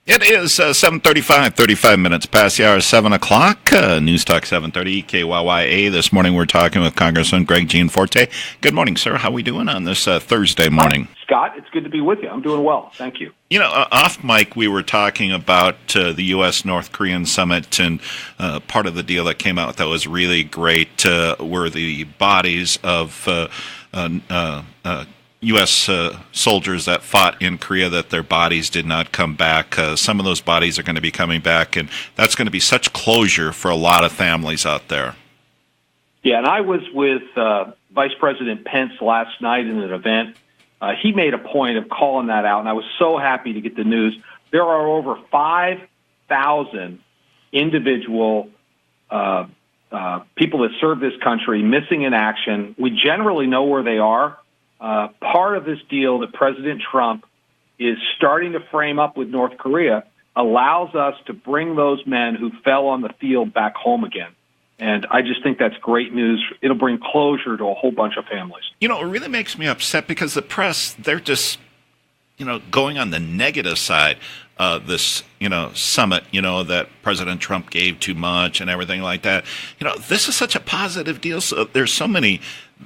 It is 7:35, 35 minutes past the hour, 7 o'clock. News Talk 730 KYYA. This morning we're talking with Congressman Greg Gianforte. Good morning, sir. How are we doing on this Thursday morning? Hi, Scott, it's good to be with you. I'm doing well. Thank you. You know, off mic, we were talking about the U.S.-North Korean summit, and part of the deal that came out that was really great were the bodies of U.S. Soldiers that fought in Korea, that their bodies did not come back. Some of those bodies are going to be coming back, and that's going to be such closure for a lot of families out there. Yeah, and I was with Vice President Pence last night in an event. He made a point of calling that out, and I was so happy to get the news. There are over 5,000 individual people that serve this country missing in action. We generally know where they are. Part of this deal that President Trump is starting to frame up with North Korea allows us to bring those men who fell on the field back home again. And I just think that's great news. It'll bring closure to a whole bunch of families. You know, it really makes me upset because the press, they're just, going on the negative side of this, summit, that President Trump gave too much and everything like that. This is such a positive deal. So there's so many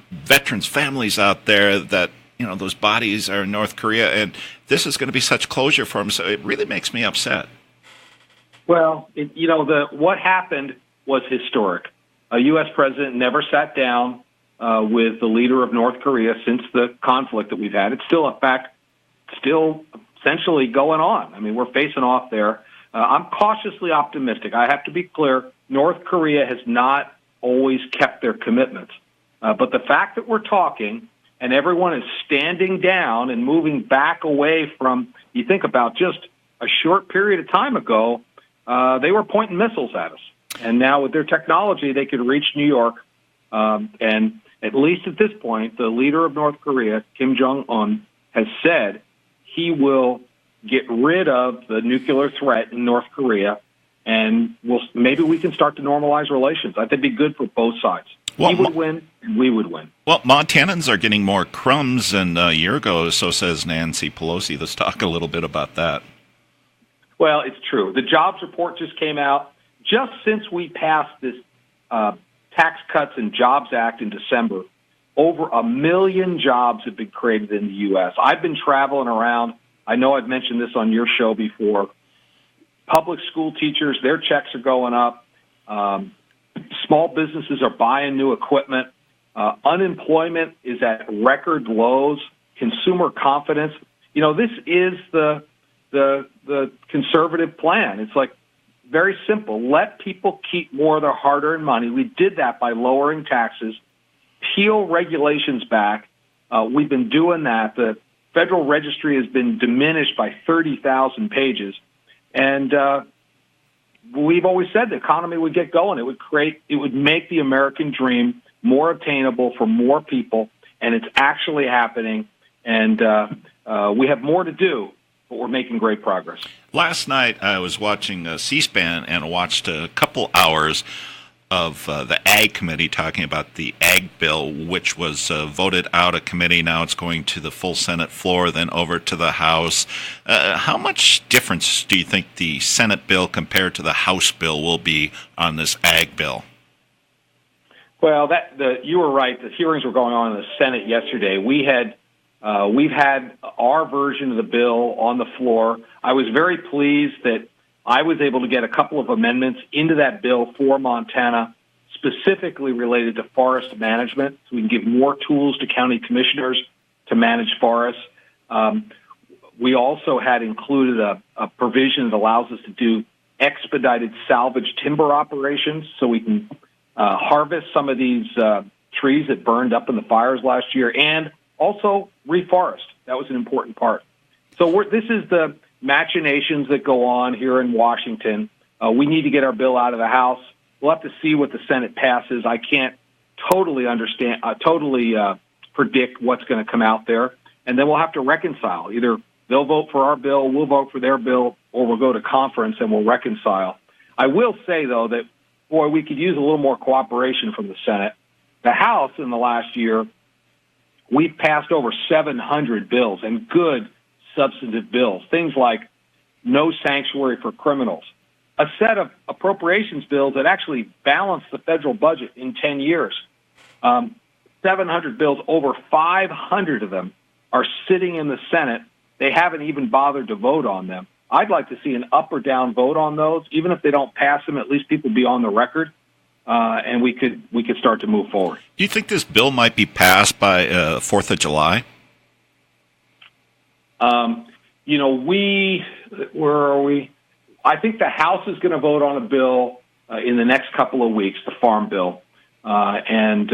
veterans' families out there that, those bodies are in North Korea, and this is going to be such closure for them. So it really makes me upset. Well, what happened was historic. A U.S. president never sat down with the leader of North Korea since the conflict that we've had. It's still, in fact, essentially going on. I mean, we're facing off there. I'm cautiously optimistic. I have to be clear, North Korea has not always kept their commitments. But the fact that we're talking and everyone is standing down and moving back away from, you think about just a short period of time ago, they were pointing missiles at us. And now with their technology, they could reach New York. And at least at this point, the leader of North Korea, Kim Jong-un, has said he will get rid of the nuclear threat in North Korea, and maybe we can start to normalize relations. I think it'd be good for both sides. Well, he would win, and we would win. Well, Montanans are getting more crumbs than a year ago, so says Nancy Pelosi. Let's talk a little bit about that. Well, it's true. The jobs report just came out. Just since we passed this Tax Cuts and Jobs Act in December, over 1 million jobs have been created in the U.S. I've been traveling around. I know I've mentioned this on your show before. Public school teachers, their checks are going up. Small businesses are buying new equipment. Unemployment is at record lows. Consumer confidence. This is the conservative plan. It's like very simple. Let people keep more of their hard-earned money. We did that by lowering taxes, peel regulations back. We've been doing that. The Federal Registry has been diminished by 30,000 pages. And we've always said the economy would get going. It would make the American dream more obtainable for more people, and it's actually happening. And we have more to do, but we're making great progress. Last night I was watching C-SPAN and watched a couple hours of the Ag Committee talking about the Ag Bill, which was voted out of committee. Now it's going to the full Senate floor, then over to the House. How much difference do you think the Senate bill compared to the House bill will be on this Ag Bill? Well, you were right. The hearings were going on in the Senate yesterday. We've had our version of the bill on the floor. I was very pleased that I was able to get a couple of amendments into that bill for Montana, specifically related to forest management, so we can give more tools to county commissioners to manage forests. We also had included a provision that allows us to do expedited salvage timber operations, so we can harvest some of these trees that burned up in the fires last year, and also reforest. That was an important part. So this is the machinations that go on here in Washington. We need to get our bill out of the House. We'll have to see what the Senate passes. I can't totally predict what's going to come out there. And then we'll have to reconcile. Either they'll vote for our bill, we'll vote for their bill, or we'll go to conference and we'll reconcile. I will say, though, that, boy, we could use a little more cooperation from the Senate. The House in the last year, we've passed over 700 bills, and good substantive bills. Things like no sanctuary for criminals, a set of appropriations bills that actually balance the federal budget in 10 years. 700 bills, over 500 of them are sitting in the Senate. They haven't even bothered to vote on them. I'd like to see an up or down vote on those. Even if they don't pass them, at least people be on the record, and we could start to move forward. Do you think this bill might be passed by 4th of July? Where are we? I think the House is going to vote on a bill in the next couple of weeks, the farm bill, and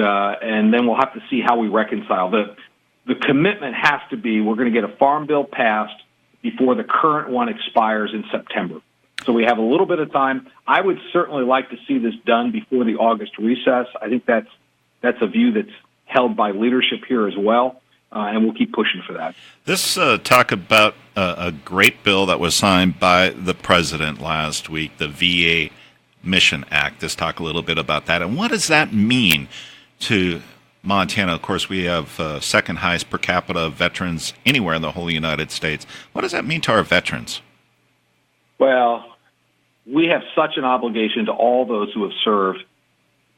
then we'll have to see how we reconcile. The commitment has to be we're going to get a farm bill passed before the current one expires in September. So we have a little bit of time. I would certainly like to see this done before the August recess. I think that's a view that's held by leadership here as well, and we'll keep pushing for that. This talk about a great bill that was signed by the president last week, the VA Mission Act. Let's talk a little bit about that. And what does that mean to Montana? Of course, we have second highest per capita veterans anywhere in the whole United States. What does that mean to our veterans? Well, we have such an obligation to all those who have served.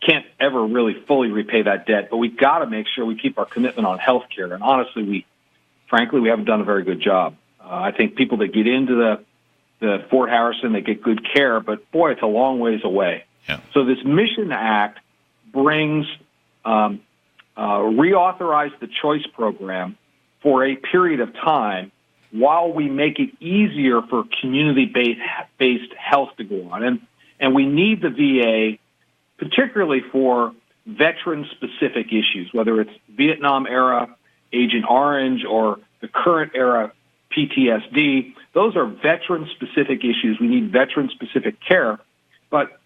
Can't ever really fully repay that debt, but we've got to make sure we keep our commitment on health care. And honestly, we haven't done a very good job. I think people that get into the Fort Harrison, they get good care, but boy, it's a long ways away. Yeah. So this Mission Act brings reauthorize the choice program for a period of time while we make it easier for community-based health to go on. And we need the VA, particularly for veteran-specific issues, whether it's Vietnam-era Agent Orange or the current-era PTSD. Those are veteran-specific issues. We need veteran-specific care. But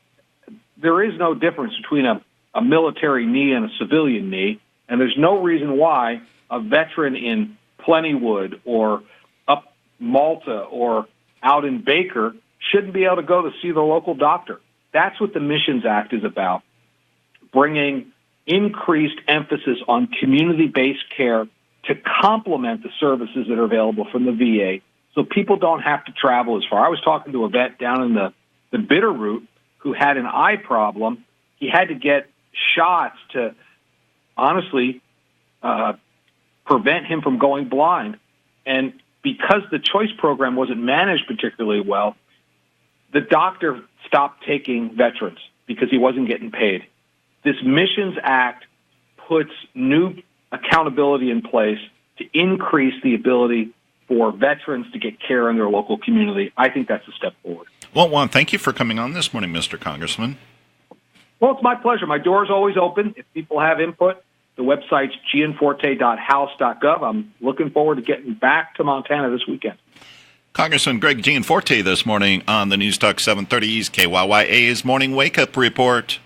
there is no difference between a military knee and a civilian knee, and there's no reason why a veteran in Plentywood or up Malta or out in Baker shouldn't be able to go to see the local doctor. That's what the Missions Act is about, bringing increased emphasis on community-based care to complement the services that are available from the VA so people don't have to travel as far. I was talking to a vet down in the Bitterroot who had an eye problem. He had to get shots to honestly prevent him from going blind. And because the choice program wasn't managed particularly well, the doctor stopped taking veterans because he wasn't getting paid. This Missions Act puts new accountability in place to increase the ability for veterans to get care in their local community. I think that's a step forward. Well, Juan, thank you for coming on this morning, Mr. Congressman. Well, it's my pleasure. My door is always open. If people have input, the website's gianforte.house.gov. I'm looking forward to getting back to Montana this weekend. Congressman Greg Gianforte this morning on the News Talk 730's KYYA's Morning Wake Up Report.